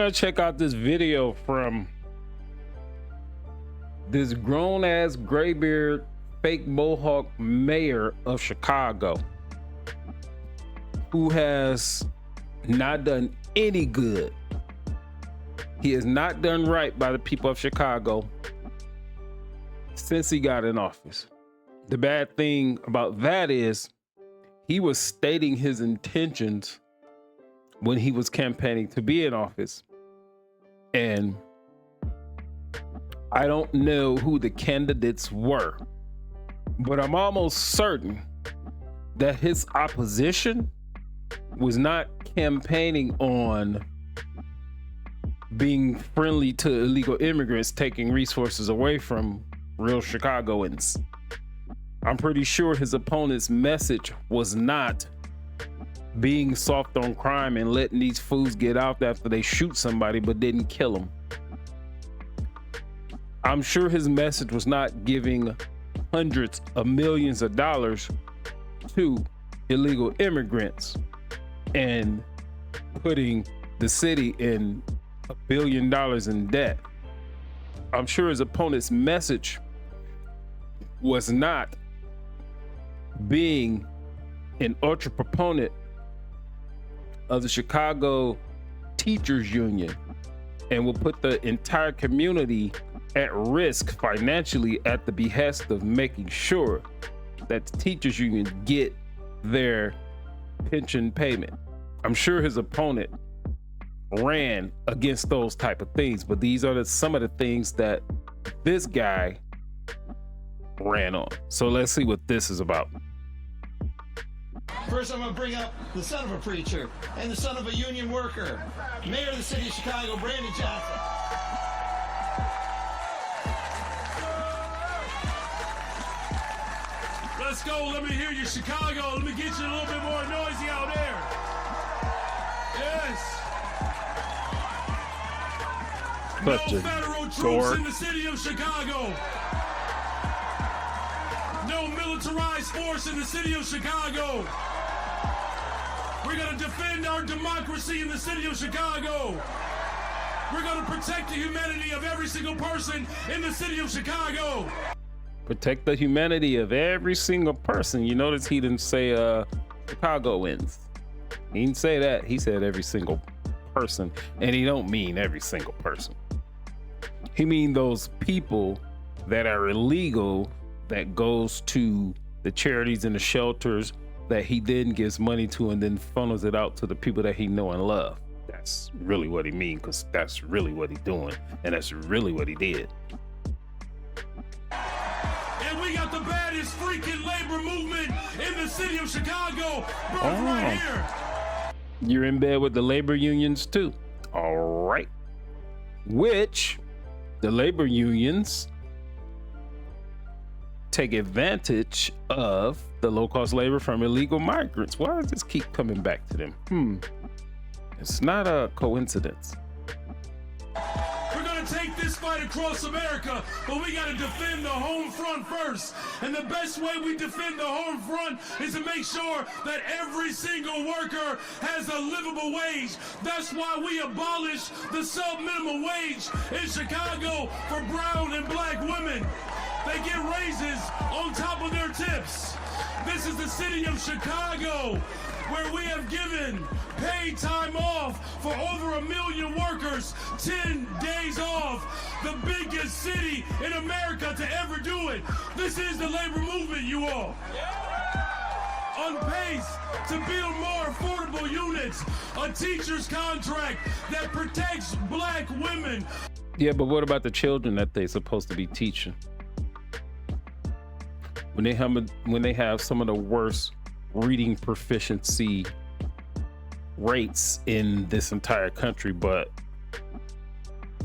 gonna check out this video from this grown-ass graybeard fake mohawk mayor of Chicago who has not done any good. He has not done right by the people of Chicago since he got in office. The bad thing about that is he was stating his intentions when he was campaigning to be in office. And I don't know who the candidates were, but I'm almost certain that his opposition was not campaigning on being friendly to illegal immigrants, taking resources away from real Chicagoans. I'm pretty sure his opponent's message was not being soft on crime and letting these fools get out after they shoot somebody but didn't kill them. I'm sure his message was not giving hundreds of millions of dollars to illegal immigrants and putting the city in $1 billion in debt. I'm sure his opponent's message was not being an ultra proponent of the Chicago Teachers Union and will put the entire community at risk financially at the behest of making sure that the teachers union get their pension payment. I'm sure his opponent ran against those type of things, but these are some of the things that this guy ran on. So let's see what this is about. First, I'm going to bring up the son of a preacher and the son of a union worker, Mayor of the City of Chicago, Brandon Johnson. Let's go. Let me hear you, Chicago. Let me get you a little bit more noisy out there. Yes. No federal troops in the city of Chicago. No militarized force in the city of Chicago. We're going to defend our democracy in the city of Chicago. We're going to protect the humanity of every single person in the city of Chicago. Protect the humanity of every single person. You notice he didn't say Chicagoans. He didn't say that. He said every single person, and he don't mean every single person. He mean those people that are illegal that goes to the charities and the shelters that he then gives money to and then funnels it out to the people that he know and love. That's really what he mean, because that's really what he doing, and that's really what he did. And we got the baddest freaking labor movement in the city of Chicago, right here. You're in bed with the labor unions too. All right. Which the labor unions take advantage of the low-cost labor from illegal migrants. Why does this keep coming back to them? It's not a coincidence. We're gonna take this fight across America, but we gotta defend the home front first. And the best way we defend the home front is to make sure that every single worker has a livable wage. That's why we abolished the sub-minimum wage in Chicago for brown and black women. They get raises on top of their tips. This is the city of Chicago, where we have given paid time off for over 1 million workers, 10 days off, the biggest city in America to ever do it. This is the labor movement, you all. On pace to build more affordable units, a teacher's contract that protects black women. Yeah, but what about the children that they're supposed to be teaching? When they have some of the worst reading proficiency rates in this entire country, but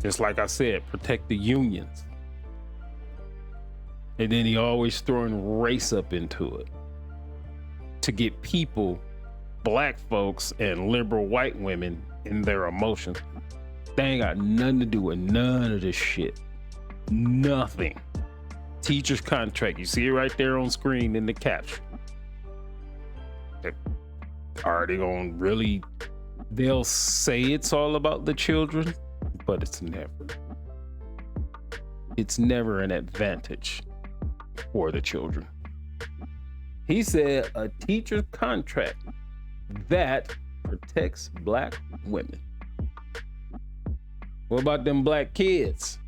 just like I said, protect the unions. And then he always throwing race up into it to get people, black folks and liberal white women, in their emotions. They ain't got nothing to do with none of this shit. Nothing. Teacher's contract. You see it right there on screen in the caption. Are they gonna really They'll say it's all about the children, but it's never an advantage for the children. He said a teacher's contract that protects black women. What about them black kids?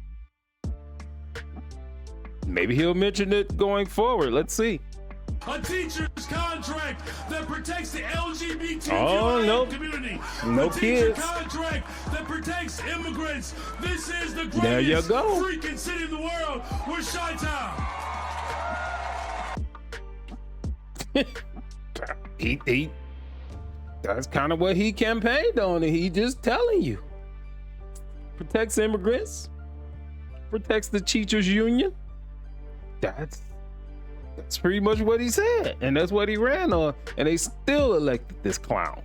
Maybe he'll mention it going forward. Let's see. A teacher's contract that protects the LGBTQ community. No a teacher kids. Contract that protects immigrants. This is the There you greatest go. freaking city in the world. We're Chi-Town. he that's kind of what he campaigned on, and he just telling you. Protects immigrants, protects the teachers union. That's pretty much what he said, and that's what he ran on, and they still elected this clown.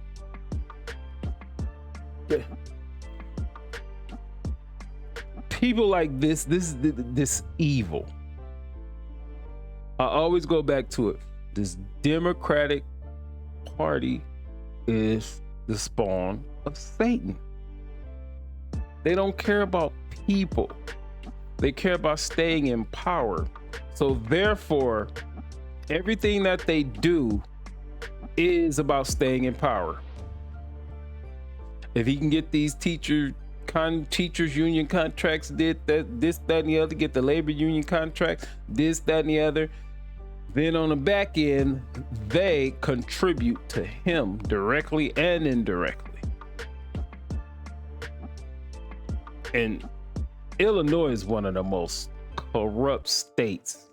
People like this evil. I always go back to it. This Democratic Party is the spawn of Satan. They don't care about people. They care about staying in power. So therefore, everything that they do is about staying in power. If he can get these teachers union contracts, did that, this, that, and the other, get the labor union contracts, this, that, and the other, then on the back end, they contribute to him directly and indirectly. And Illinois is one of the most corrupt states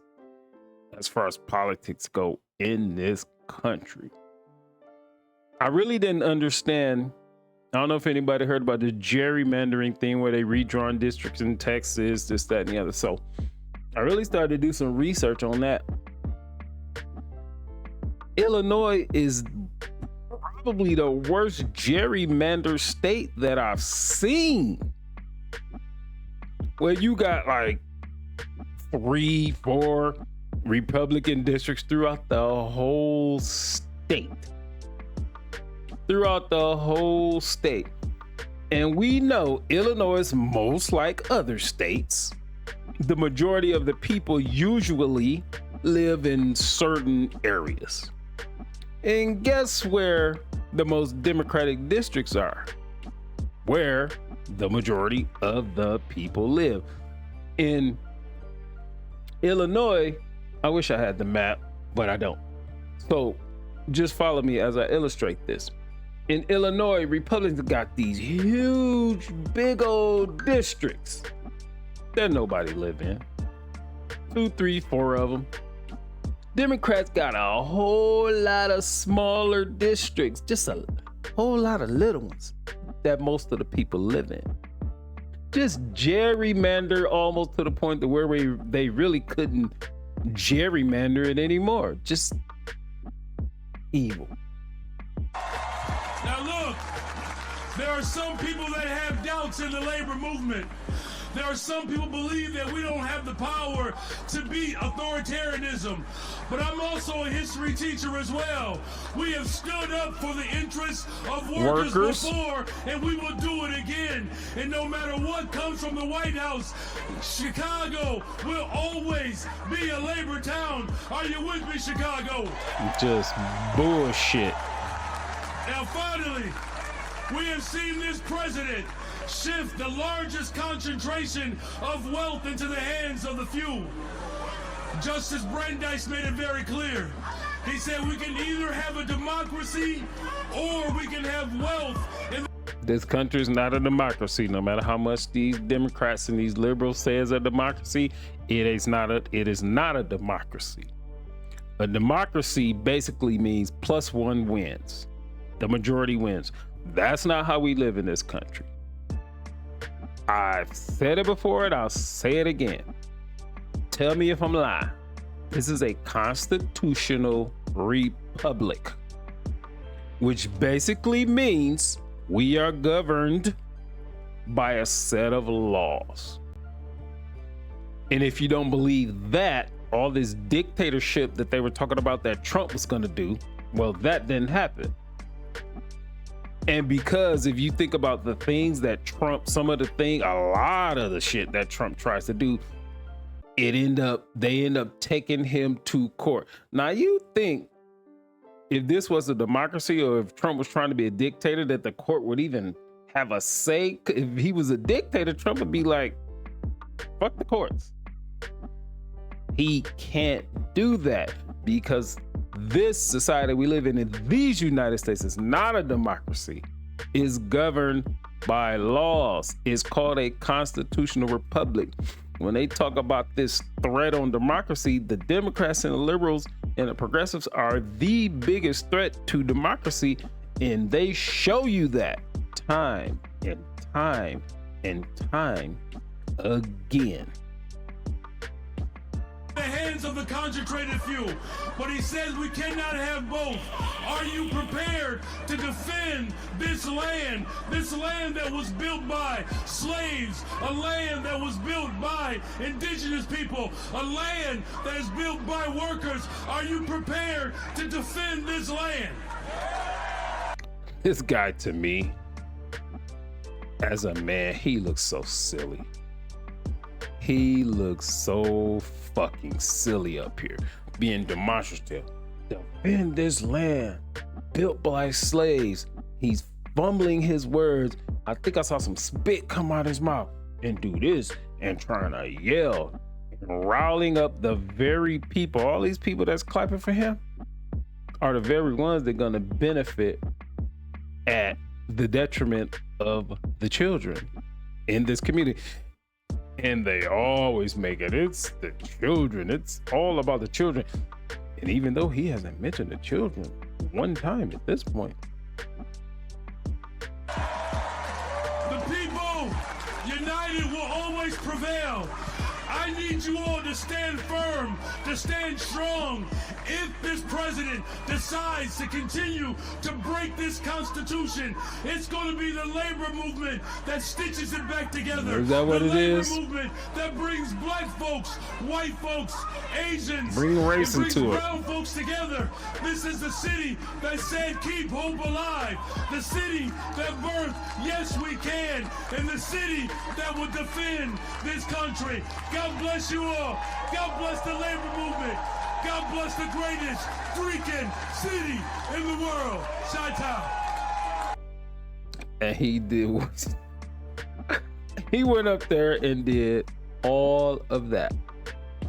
as far as politics go in this country. I really didn't understand. I don't know if anybody heard about the gerrymandering thing where they redrawn districts in Texas, this, that, and the other. So I really started to do some research on that. Illinois is probably the worst gerrymander state that I've seen, where you got like 3-4 Republican districts throughout the whole state. And we know Illinois, most like other states, the majority of the people usually live in certain areas. And guess where the most Democratic districts are? Where the majority of the people live. In Illinois, I wish I had the map, but I don't. So just follow me as I illustrate this. In Illinois, Republicans got these huge, big old districts that nobody live in. 2, 3, 4 of them. Democrats got a whole lot of smaller districts, just a whole lot of little ones that most of the people live in. Just gerrymander almost to the point to where they really couldn't gerrymander it anymore. Just evil. Now look, there are some people that have doubts in the labor movement. There are some people believe that we don't have the power to beat authoritarianism. But I'm also a history teacher as well. We have stood up for the interests of workers before, and we will do it again. And no matter what comes from the White House, Chicago will always be a labor town. Are you with me, Chicago? Just bullshit. Now finally, we have seen this president shift the largest concentration of wealth into the hands of the few. Justice Brandeis made it very clear. He said we can either have a democracy or we can have wealth. This country is not a democracy. No matter how much these Democrats and these liberals say it's a democracy, it is not a democracy. A democracy basically means +1 wins. The majority wins. That's not how we live in this country. I've said it before and I'll say it again. Tell me if I'm lying. This is a constitutional republic, which basically means we are governed by a set of laws. And if you don't believe that, all this dictatorship that they were talking about that Trump was going to do, well, that didn't happen. And because if you think about the things that Trump, a lot of the shit that Trump tries to do, they end up taking him to court. Now you think if this was a democracy, or if Trump was trying to be a dictator, that the court would even have a say? If he was a dictator, Trump would be like, fuck the courts. He can't do that because this society we live in these United States, is not a democracy, is governed by laws. It's called a constitutional republic. When they talk about this threat on democracy, the Democrats and the liberals and the progressives are the biggest threat to democracy, and they show you that time and time and time again. The hands of the concentrated few, but he says we cannot have both. Are you prepared to defend this land that was built by slaves, a land that was built by indigenous people, a land that is built by workers? Are you prepared to defend this land? This guy, to me, as a man, he looks so silly. He looks so fucking silly up here, being demonstrative. Defend this land built by slaves. He's fumbling his words. I think I saw some spit come out of his mouth, and do this and trying to yell and riling up the very people. All these people that's clapping for him are the very ones that are going to benefit at the detriment of the children in this community. And they always make it's the children. It's all about the children. And even though he hasn't mentioned the children one time at this point. The people united will always prevail. I need you all to stand firm, to stand strong. If this president decides to continue to break this Constitution, it's going to be the labor movement that stitches it back together. Is that what it is? The labor movement that brings black folks, white folks, Asians, bring race into it. Brown folks together. This is the city that said keep hope alive. The city that birthed Yes We Can, and the city that will defend this country. God bless you all. God bless the labor movement. God bless the greatest freaking city in the world, Chi-Town. And he did. He went up there and did all of that,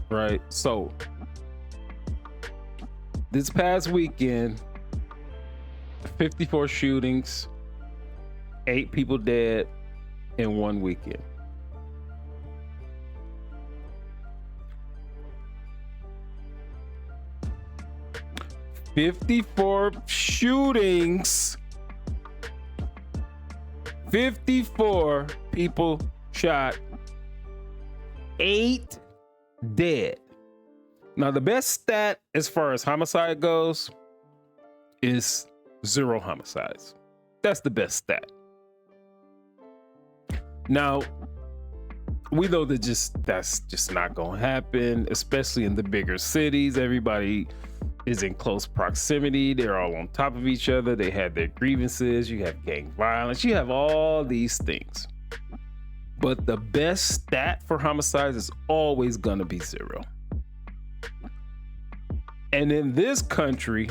right? So this past weekend, 54 shootings, 8 people dead in one weekend. "54 shootings, 54 people shot, 8 dead." Now, the best stat as far as homicide goes is 0 homicides. That's the best stat. Now, we know that that's just not gonna happen, especially in the bigger cities. Everybody is in close proximity. They're all on top of each other. They have their grievances. You have gang violence. You have all these things. But the best stat for homicides is always gonna be 0. And in this country,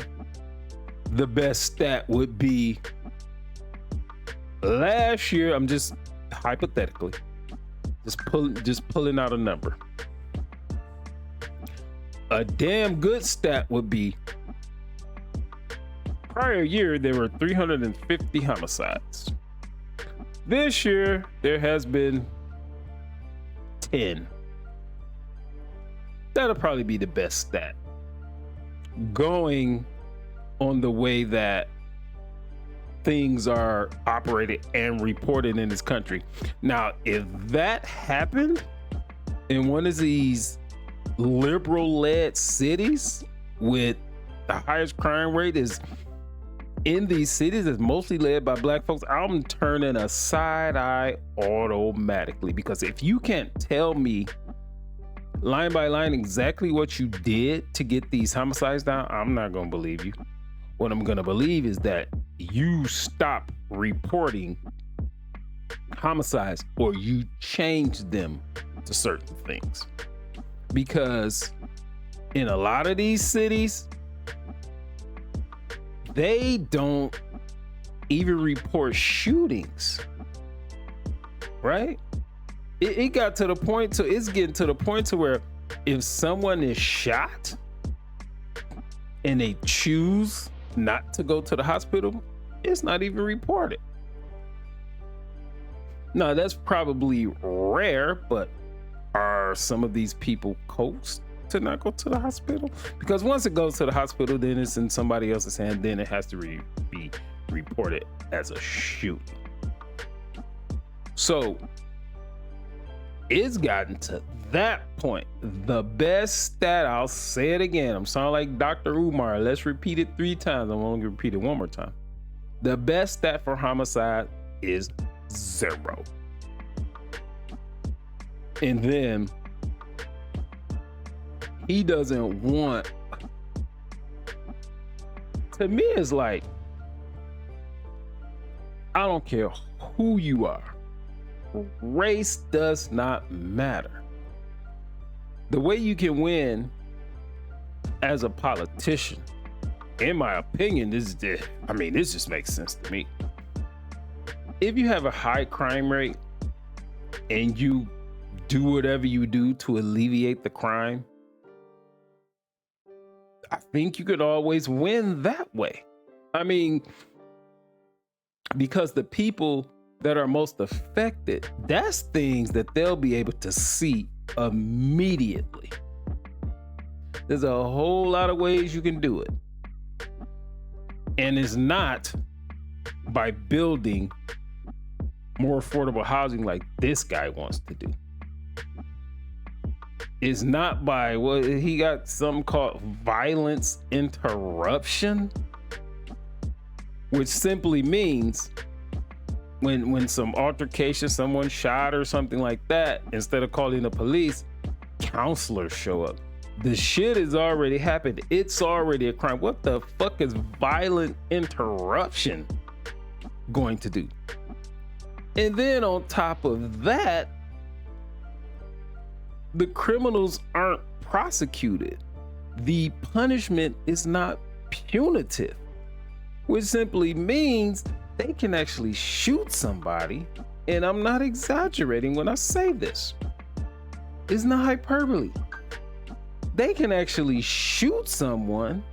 the best stat would be last year. I'm just hypothetically just pulling out a number. A damn good stat would be prior year there were 350 homicides. This year there has been 10. That'll probably be the best stat, going on the way that things are operated and reported in this country. Now, if that happened in one of these liberal-led cities with the highest crime rate is in these cities, is mostly led by black folks, I'm turning a side eye automatically. Because if you can't tell me line by line exactly what you did to get these homicides down, I'm not gonna believe you. What I'm gonna believe is that you stop reporting homicides or you change them to certain things. Because in a lot of these cities, they don't even report shootings, right? It got to the point, so it's getting to the point to where if someone is shot and they choose not to go to the hospital, it's not even reported. Now, that's probably rare, but are some of these people coaxed to not go to the hospital? Because once it goes to the hospital, then it's in somebody else's hand, then it has to be reported as a shooting. So it's gotten to that point. The best stat, I'll say it again, I'm sounding like Dr. Umar, let's repeat it 3 times. I'm only gonna repeat it one more time. The best stat for homicide is 0. And then he doesn't want, to me it's like, I don't care who you are. Race does not matter. The way you can win as a politician, in my opinion, this just makes sense to me. If you have a high crime rate and you do whatever you do to alleviate the crime, I think you could always win that way. I mean, because the people that are most affected, that's things that they'll be able to see immediately. There's a whole lot of ways you can do it. And it's not by building more affordable housing like this guy wants to do. It's not by, well, he got something called violence interruption, which simply means when some altercation, someone shot or something like that, instead of calling the police, counselors show up. The shit has already happened. It's already a crime. What the fuck is violent interruption going to do? And then on top of that, the criminals aren't prosecuted. The punishment is not punitive, which simply means they can actually shoot somebody. And I'm not exaggerating when I say this. It's not hyperbole. They can actually shoot someone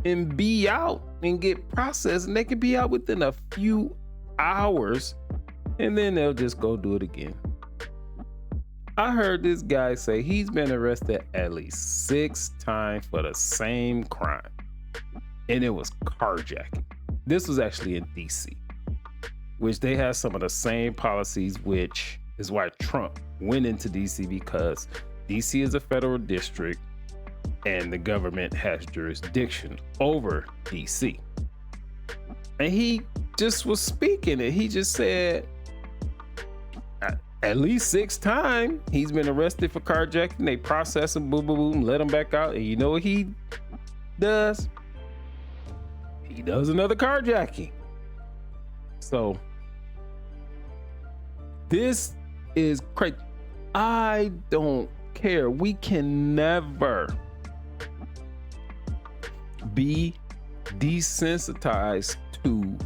and be out and get processed, and they can be out within a few hours, and then they'll just go do it again. I heard this guy say he's been arrested at least 6 times for the same crime, and it was carjacking. This was actually in DC, which they have some of the same policies, which is why Trump went into DC, because DC is a federal district and the government has jurisdiction over DC. And he just was speaking it. He just said at least 6 times he's been arrested for carjacking. They process him, boom, boom, boom, let him back out. And you know what he does? He does another carjacking. So this is crazy. I don't care. We can never be desensitized to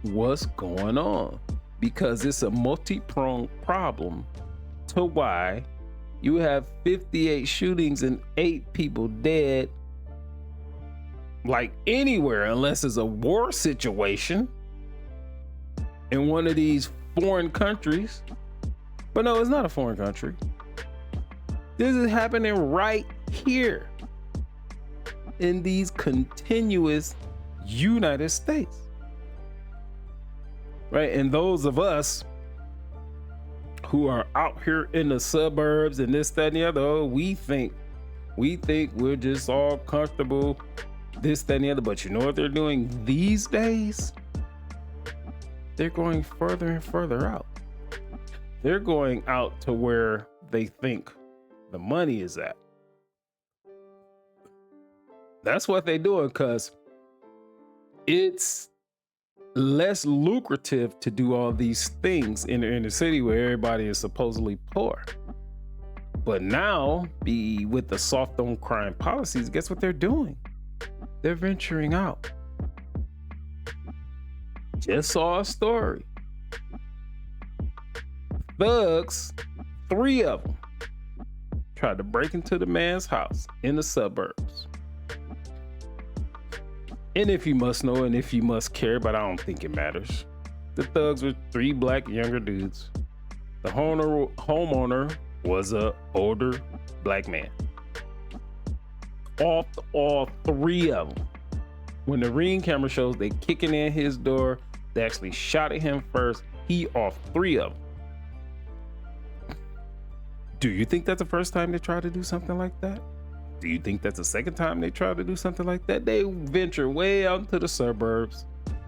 what's going on, because it's a multi-pronged problem to why you have 58 shootings and 8 people dead, like anywhere, unless it's a war situation in one of these foreign countries. But no, it's not a foreign country. This is happening right here in these continuous United States. Right? And those of us who are out here in the suburbs and this, that, and the other, we think we're just all comfortable, this, that, and the other. But you know what they're doing these days? They're going further and further out. They're going out to where they think the money is at. That's what they're doing, because it's less lucrative to do all these things in the inner city where everybody is supposedly poor. But now, with the soft on crime policies, guess what they're doing? They're venturing out. Just saw a story. Thugs, 3 of them, tried to break into the man's house in the suburbs. And if you must know, and if you must care, but I don't think it matters, the thugs were 3 black younger dudes. The homeowner was an older black man. All 3 of them. When the ring camera shows they kicking in his door, they actually shot at him first. He off 3 of them. Do you think that's the first time they tried to do something like that? Do you think that's the second time they tried to do something like that? They venture way out into the suburbs,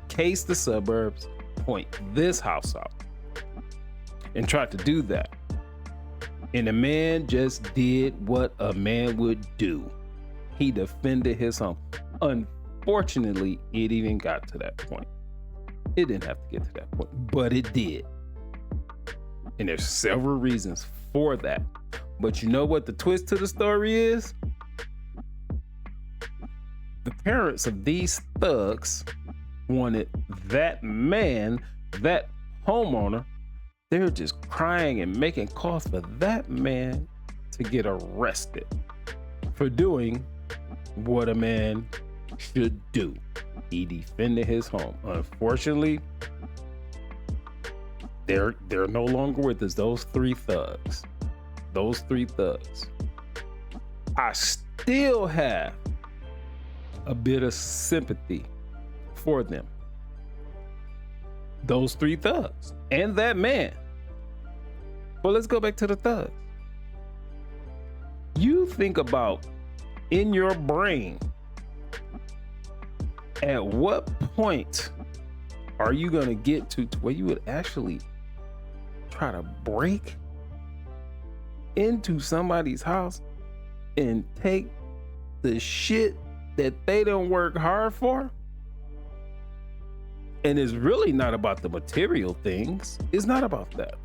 case the suburbs, point this house out, and tried to do that. And the man just did what a man would do. He defended his home. Unfortunately, it even got to that point. It didn't have to get to that point, but it did. And there's several reasons for that. But you know what the twist to the story is? The parents of these thugs wanted that man, that homeowner, they're just crying and making calls for that man to get arrested for doing what a man should do. He defended his home. Unfortunately, they're no longer with us. Those 3 thugs. I still have a bit of sympathy for them. Those 3 thugs and that man. Well, let's go back to the thugs. You think about in your brain, at what point are you going to get to where you would actually try to break into somebody's house and take the shit that they don't work hard for? And it's really not about the material things. It's not about that.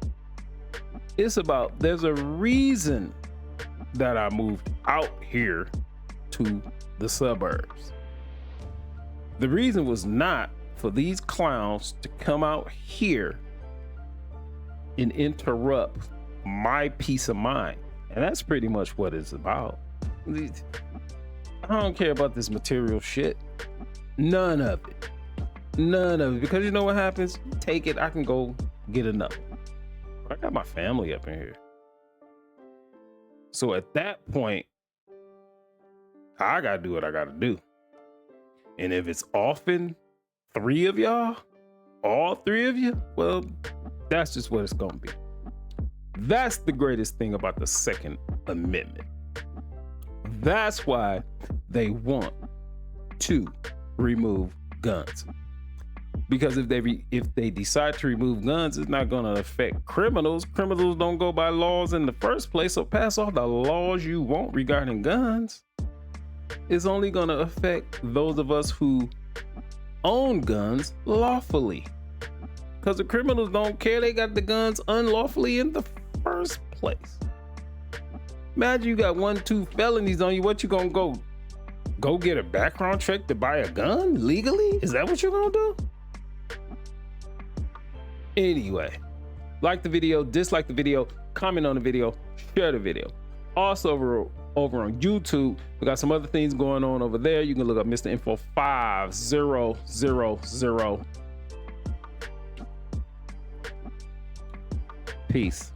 It's about, there's a reason that I moved out here to the suburbs. The reason was not for these clowns to come out here and interrupt my peace of mind. And that's pretty much what it's about. I don't care about this material shit. None of it. Because you know what happens? Take it, I can go get another. But I got my family up in here. So at that point, I gotta do what I gotta do. And if it's often 3 of y'all, all 3 of you, well, that's just what it's gonna be. That's the greatest thing about the Second Amendment. That's why they want to remove guns. Because if they decide to remove guns, it's not going to affect criminals. Criminals don't go by laws in the first place, so pass all the laws you want regarding guns. It's only going to affect those of us who own guns lawfully. Because the criminals don't care, they got the guns unlawfully in the first place. Imagine you got 1-2 felonies on you. What you gonna go get a background check to buy a gun legally? Is that what you're gonna do? Anyway, like the video, dislike the video, comment on the video, share the video. Also over on YouTube, we got some other things going on over there. You can look up Mr. Info 5000. Peace.